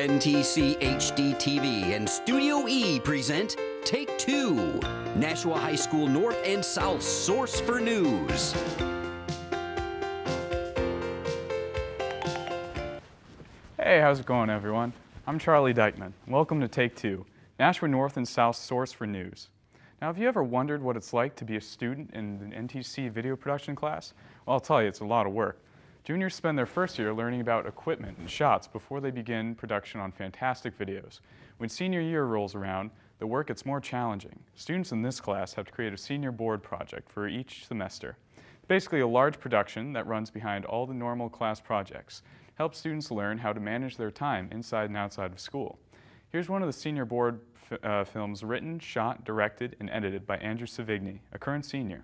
NTC HD TV and Studio E present Take Two, Nashua High School North and South source for news. Hey, how's it going, everyone? I'm Charlie Dykeman. Welcome to Take Two, Nashua North and South source for news. Now, have you ever wondered what it's like to be a student in an NTC video production class? Well, I'll tell you, it's a lot of work. Juniors spend their first year learning about equipment and shots before they begin production on fantastic videos. When senior year rolls around, the work gets more challenging. Students in this class have to create a senior board project for each semester. It's basically a large production that runs behind all the normal class projects. It helps students learn how to manage their time inside and outside of school. Here's one of the senior board films written, shot, directed, and edited by Andrew Savigny, a current senior.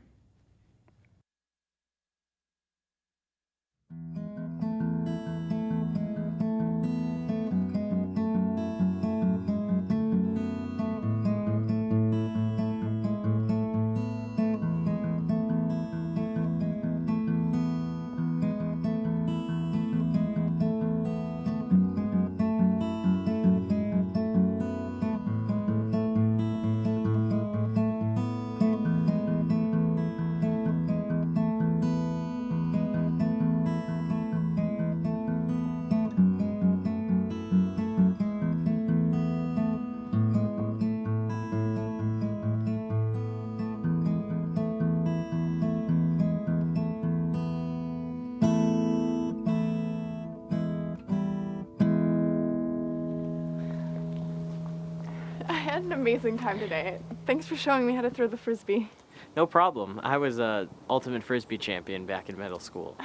I had an amazing time today. Thanks for showing me how to throw the frisbee. No problem. I was a ultimate frisbee champion back in middle school.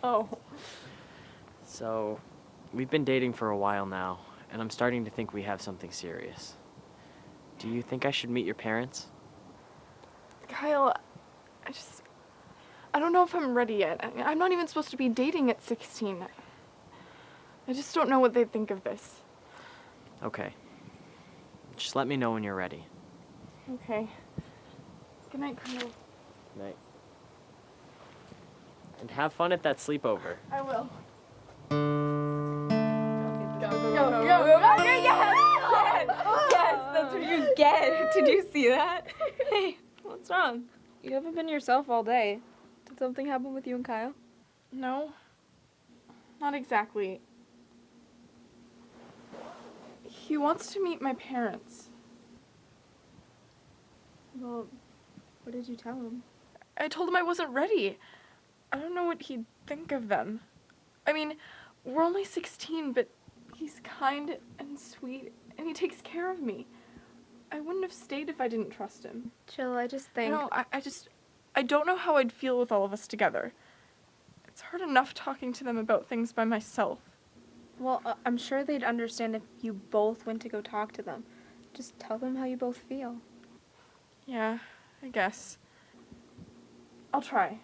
Oh. So, we've been dating for a while now, and I'm starting to think we have something serious. Do you think I should meet your parents? Kyle, I don't know if I'm ready yet. I'm not even supposed to be dating at 16. I just don't know what they'd think of this. Okay. Just let me know when you're ready. Okay. Good night, Kyle. Night. And have fun at that sleepover. I will. Yes, that's what you get. Did you see that? Hey, what's wrong? You haven't been yourself all day. Did something happen with you and Kyle? No, not exactly. He wants to meet my parents. Well, what did you tell him? I told him I wasn't ready. I don't know what he'd think of them. I mean, we're only 16, but he's kind and sweet, and he takes care of me. I wouldn't have stayed if I didn't trust him. Jill, I just think... No, I don't know how I'd feel with all of us together. It's hard enough talking to them about things by myself. Well, I'm sure they'd understand if you both went to go talk to them. Just tell them how you both feel. Yeah, I guess. I'll try.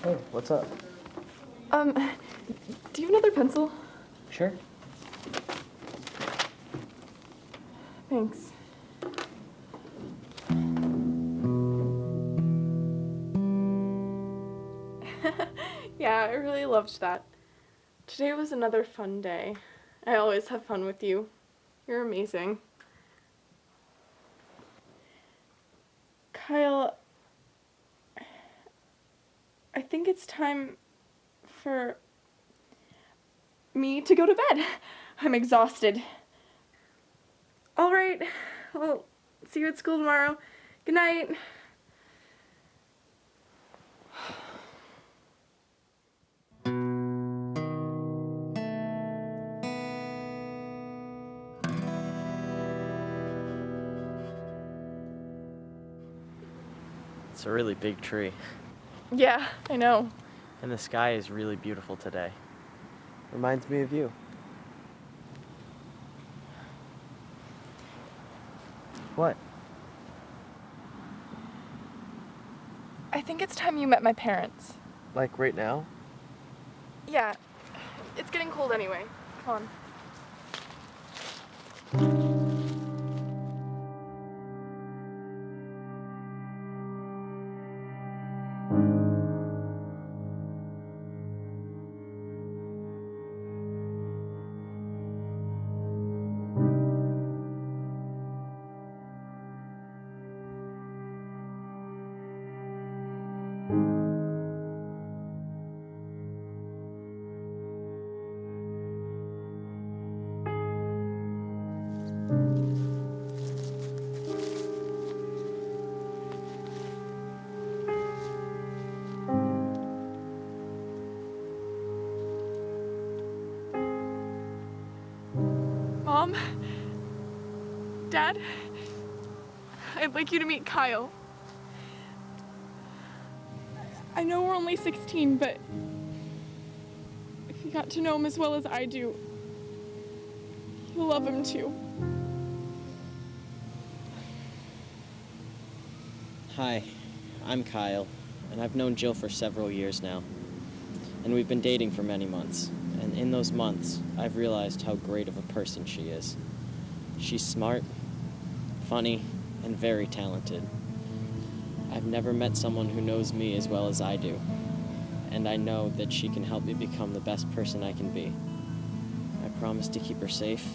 Hey, what's up? Do you have another pencil? Sure. Thanks. Yeah, I really loved that. Today was another fun day. I always have fun with you. You're amazing. Kyle, I think it's time for me to go to bed. I'm exhausted. All right, well, see you at school tomorrow. Good night. It's a really big tree. Yeah, I know. And the sky is really beautiful today. Reminds me of you. What? I think it's time you met my parents. Like right now? Yeah. It's getting cold anyway. Come on. Mom? Dad? I'd like you to meet Kyle. I know we're only 16, but if you got to know him as well as I do, you'll love him too. Hi, I'm Kyle, and I've known Jill for several years now. And we've been dating for many months. And in those months, I've realized how great of a person she is. She's smart, funny, and very talented. I've never met someone who knows me as well as I do. And I know that she can help me become the best person I can be. I promise to keep her safe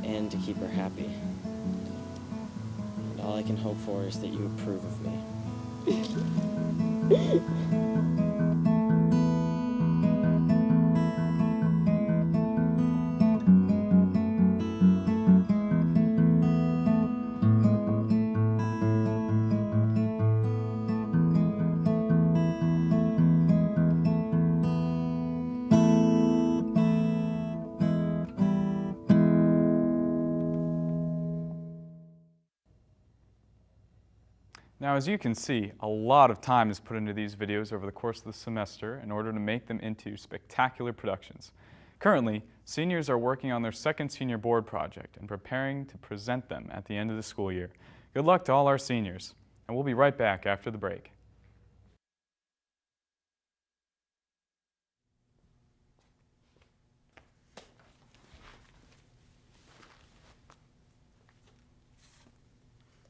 and to keep her happy. And all I can hope for is that you approve of me. Now, as you can see, a lot of time is put into these videos over the course of the semester in order to make them into spectacular productions. Currently, seniors are working on their second senior board project and preparing to present them at the end of the school year. Good luck to all our seniors, and we'll be right back after the break.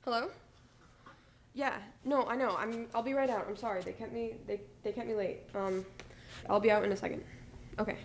Hello? Yeah, no, I know. I'll be right out. I'm sorry. They kept me late. I'll be out in a second. Okay.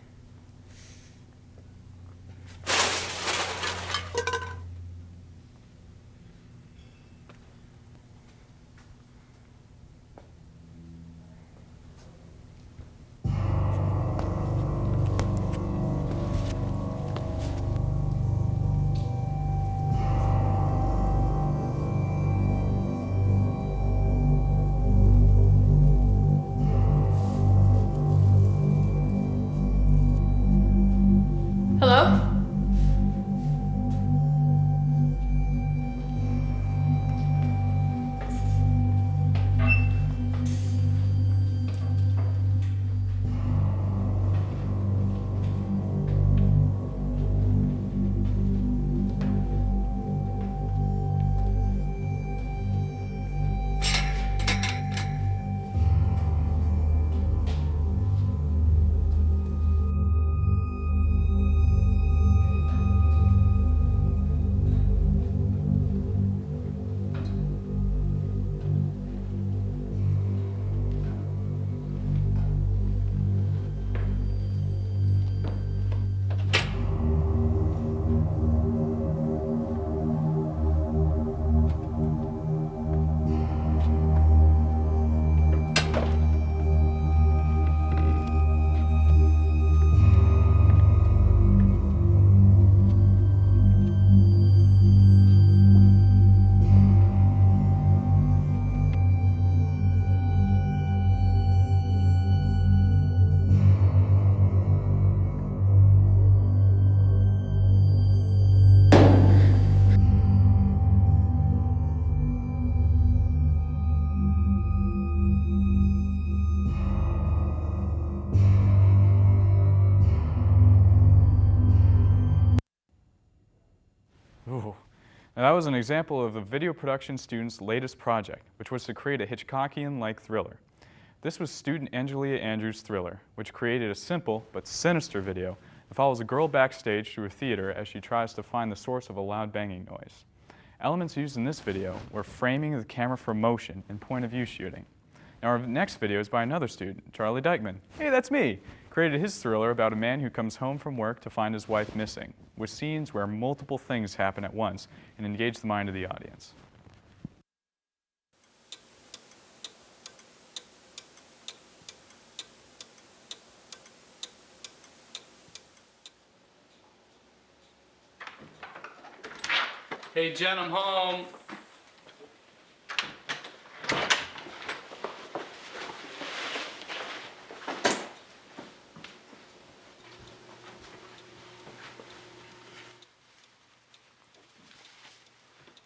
Now, that was an example of the video production student's latest project, which was to create a Hitchcockian-like thriller. This was student Angelia Andrews' thriller, which created a simple but sinister video that follows a girl backstage through a theater as she tries to find the source of a loud banging noise. Elements used in this video were framing the camera for motion and point-of-view shooting. Now, our next video is by another student, Charlie Dykman. Hey, that's me! Created his thriller about a man who comes home from work to find his wife missing, with scenes where multiple things happen at once and engage the mind of the audience. Hey Jen, I'm home.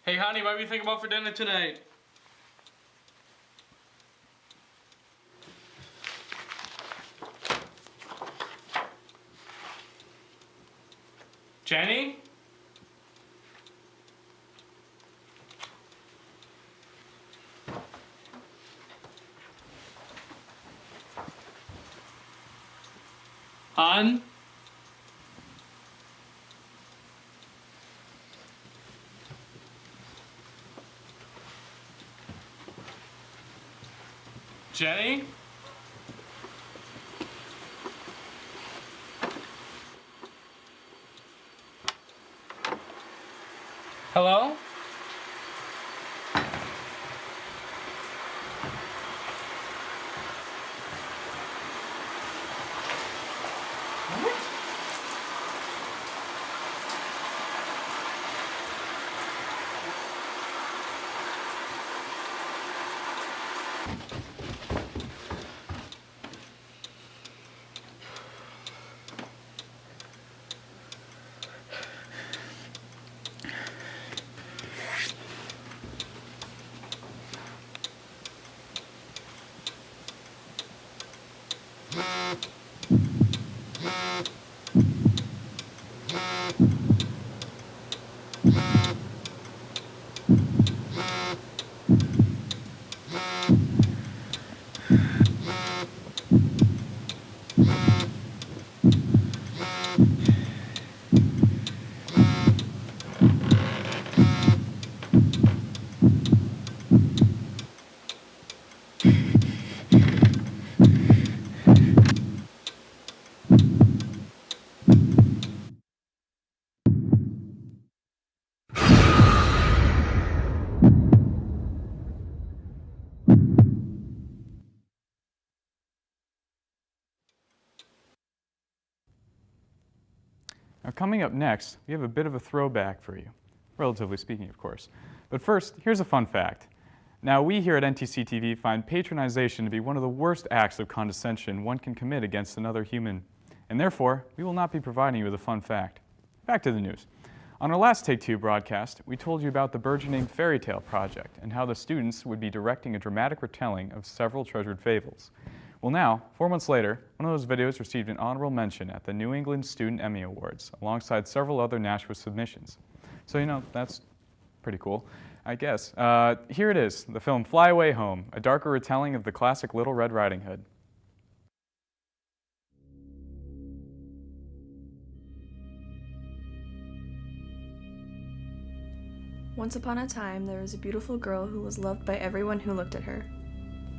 Hey honey, what are you thinking about for dinner tonight? Jenny? Hon? Jenny? Hello? Now, coming up next, we have a bit of a throwback for you, relatively speaking, of course. But first, here's a fun fact. Now, we here at NTC TV find patronization to be one of the worst acts of condescension one can commit against another human, and therefore, we will not be providing you with a fun fact. Back to the news. On our last Take Two broadcast, we told you about the burgeoning Fairy Tale Project and how the students would be directing a dramatic retelling of several treasured fables. Well now, 4 months later, one of those videos received an honorable mention at the New England Student Emmy Awards, alongside several other Nashua submissions. So, you know, that's pretty cool, I guess. Here it is, the film Fly Away Home, a darker retelling of the classic Little Red Riding Hood. Once upon a time, there was a beautiful girl who was loved by everyone who looked at her.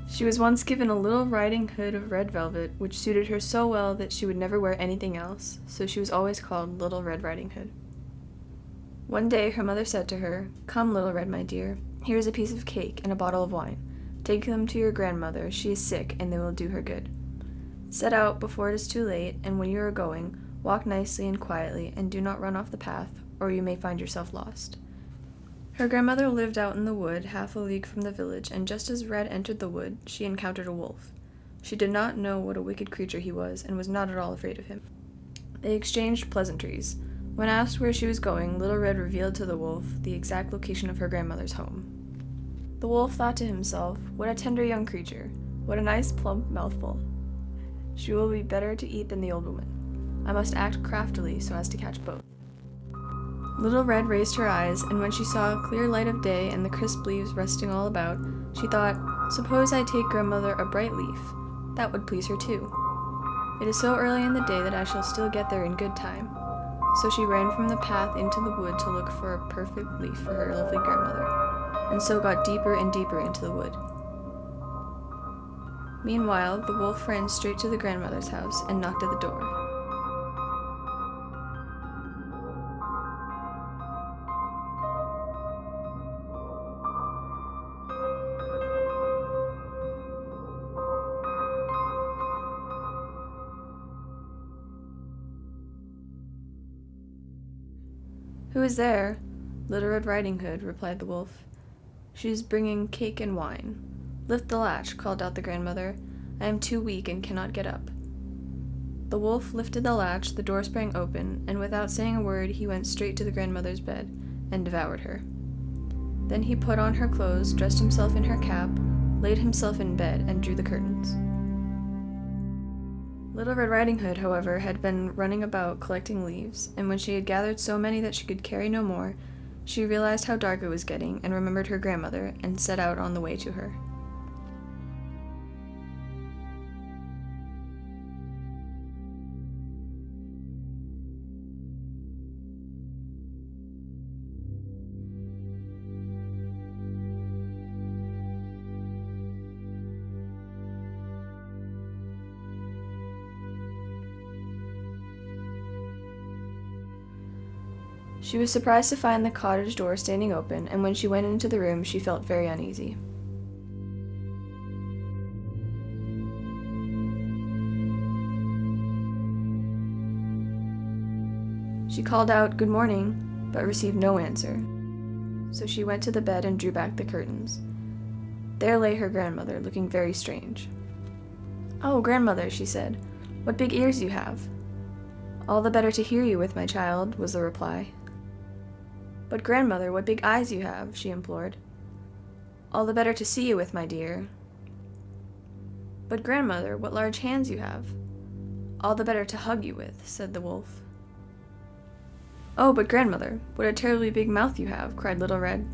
She was once given a little riding hood of red velvet, which suited her so well that she would never wear anything else, so she was always called Little Red Riding Hood. One day, her mother said to her, "Come, Little Red, my dear, here is a piece of cake and a bottle of wine. Take them to your grandmother, she is sick, and they will do her good. Set out before it is too late, and when you are going, walk nicely and quietly, and do not run off the path, or you may find yourself lost." Her grandmother lived out in the wood, half a league from the village, and just as Red entered the wood, she encountered a wolf. She did not know what a wicked creature he was, and was not at all afraid of him. They exchanged pleasantries. When asked where she was going, Little Red revealed to the wolf the exact location of her grandmother's home. The wolf thought to himself, "What a tender young creature! What a nice plump mouthful! She will be better to eat than the old woman. I must act craftily so as to catch both." Little Red raised her eyes, and when she saw a clear light of day and the crisp leaves resting all about, she thought, "Suppose I take Grandmother a bright leaf. That would please her too. It is so early in the day that I shall still get there in good time." So she ran from the path into the wood to look for a perfect leaf for her lovely grandmother, and so got deeper and deeper into the wood. Meanwhile, the wolf ran straight to the grandmother's house and knocked at the door. "Who is there?" "Little Red Riding Hood," replied the wolf. "She is bringing cake and wine." "Lift the latch," called out the grandmother. "I am too weak and cannot get up." The wolf lifted the latch, the door sprang open, and without saying a word he went straight to the grandmother's bed and devoured her. Then he put on her clothes, dressed himself in her cap, laid himself in bed, and drew the curtains. Little Red Riding Hood, however, had been running about collecting leaves, and when she had gathered so many that she could carry no more, she realized how dark it was getting and remembered her grandmother, and set out on the way to her. She was surprised to find the cottage door standing open, and when she went into the room, she felt very uneasy. She called out, "Good morning," but received no answer. So she went to the bed and drew back the curtains. There lay her grandmother, looking very strange. "Oh, grandmother," she said, "what big ears you have." "All the better to hear you with, my child," was the reply. "But grandmother, what big eyes you have," she implored. "All the better to see you with, my dear." "But grandmother, what large hands you have." "All the better to hug you with," said the wolf. "Oh, but grandmother, what a terribly big mouth you have," cried Little Red.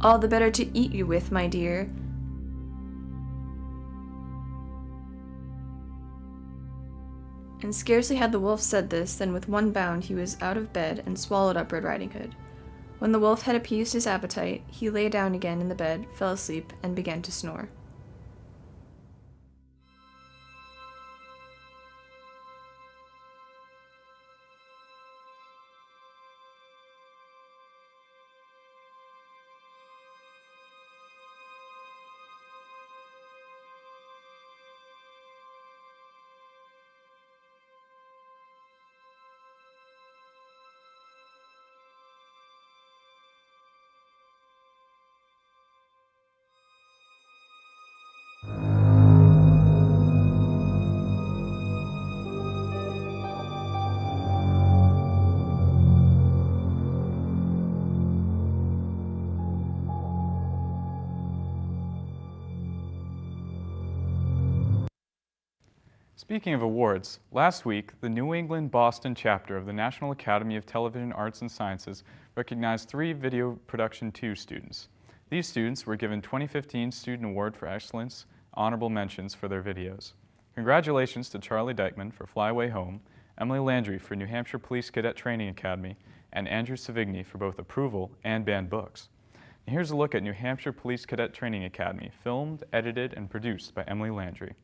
"All the better to eat you with, my dear." And scarcely had the wolf said this than with one bound he was out of bed and swallowed up Red Riding Hood. When the wolf had appeased his appetite, he lay down again in the bed, fell asleep, and began to snore. Speaking of awards, last week, the New England Boston chapter of the National Academy of Television Arts and Sciences recognized 3 Video Production 2 students. These students were given 2015 Student Award for Excellence honorable mentions for their videos. Congratulations to Charlie Dykman for Fly Away Home, Emily Landry for New Hampshire Police Cadet Training Academy, and Andrew Savigny for both Approval and Banned Books. And here's a look at New Hampshire Police Cadet Training Academy, filmed, edited, and produced by Emily Landry.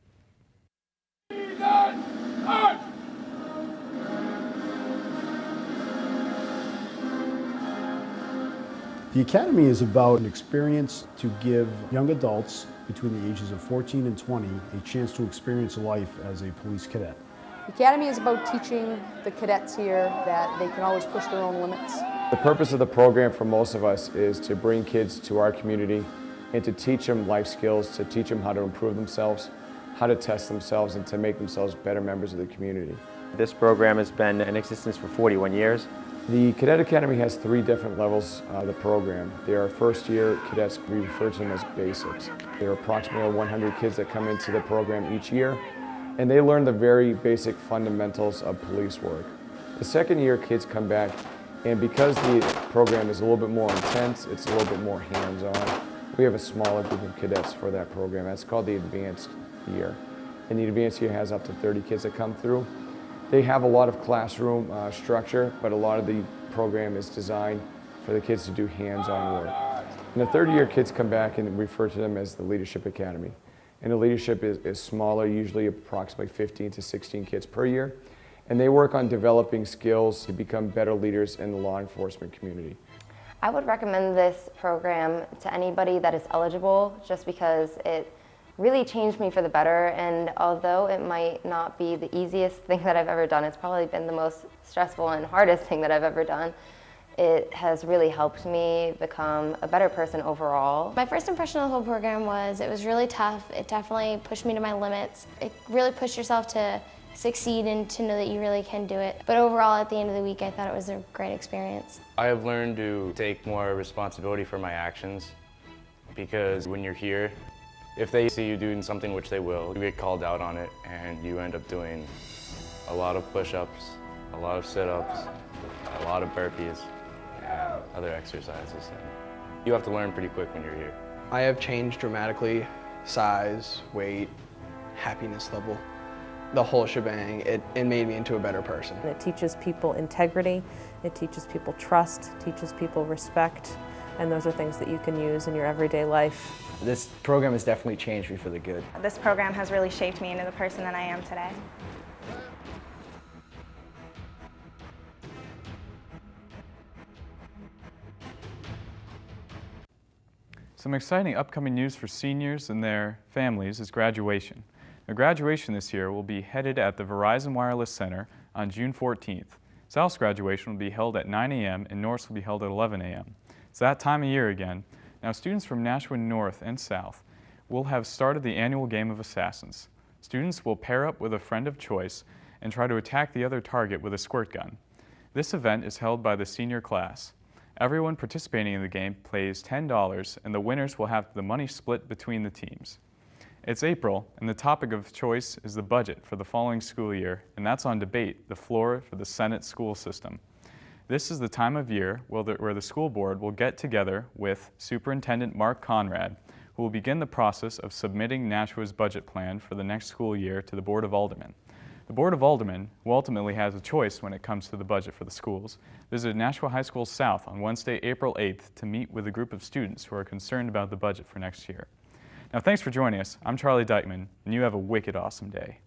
The Academy is about an experience to give young adults between the ages of 14 and 20 a chance to experience life as a police cadet. The Academy is about teaching the cadets here that they can always push their own limits. The purpose of the program for most of us is to bring kids to our community and to teach them life skills, to teach them how to improve themselves, how to test themselves, and to make themselves better members of the community. This program has been in existence for 41 years. The Cadet Academy has 3 different levels of the program. There are first-year cadets, we refer to them as basics. There are approximately 100 kids that come into the program each year, and they learn the very basic fundamentals of police work. The second year, kids come back And because the program is a little bit more intense, it's a little bit more hands-on, we have a smaller group of cadets for that program. That's called the advanced year. And the advanced year has up to 30 kids that come through. They have a lot of classroom structure, but a lot of the program is designed for the kids to do hands-on work. In the third year, kids come back and refer to them as the Leadership Academy. And the leadership is smaller, usually approximately 15 to 16 kids per year. And they work on developing skills to become better leaders in the law enforcement community. I would recommend this program to anybody that is eligible, just because it really changed me for the better. And although it might not be the easiest thing that I've ever done, it's probably been the most stressful and hardest thing that I've ever done. It has really helped me become a better person overall. My first impression of the whole program was it was really tough. It definitely pushed me to my limits. It really pushed yourself to succeed and to know that you really can do it. But overall, at the end of the week, I thought it was a great experience. I have learned to take more responsibility for my actions, because when you're here, if they see you doing something, which they will, you get called out on it and you end up doing a lot of push-ups, a lot of sit-ups, a lot of burpees, and other exercises. And you have to learn pretty quick when you're here. I have changed dramatically: size, weight, happiness level, the whole shebang. It made me into a better person. It teaches people integrity, it teaches people trust, teaches people respect, and those are things that you can use in your everyday life. This program has definitely changed me for the good. This program has really shaped me into the person that I am today. Some exciting upcoming news for seniors and their families is graduation. Now, graduation this year will be headed at the Verizon Wireless Center on June 14th. South's graduation will be held at 9 a.m. and North's will be held at 11 a.m. It's that time of year again. Now, students from Nashua North and South will have started the annual game of Assassins. Students will pair up with a friend of choice and try to attack the other target with a squirt gun. This event is held by the senior class. Everyone participating in the game pays $10, and the winners will have the money split between the teams. It's April, and the topic of choice is the budget for the following school year, and that's on debate, the floor for the Senate school system. This is the time of year where the school board will get together with Superintendent Mark Conrad, who will begin the process of submitting Nashua's budget plan for the next school year to the Board of Aldermen. The Board of Aldermen, who ultimately has a choice when it comes to the budget for the schools, visited Nashua High School South on Wednesday, April 8th to meet with a group of students who are concerned about the budget for next year. Now, thanks for joining us. I'm Charlie Dykman, and you have a wicked awesome day.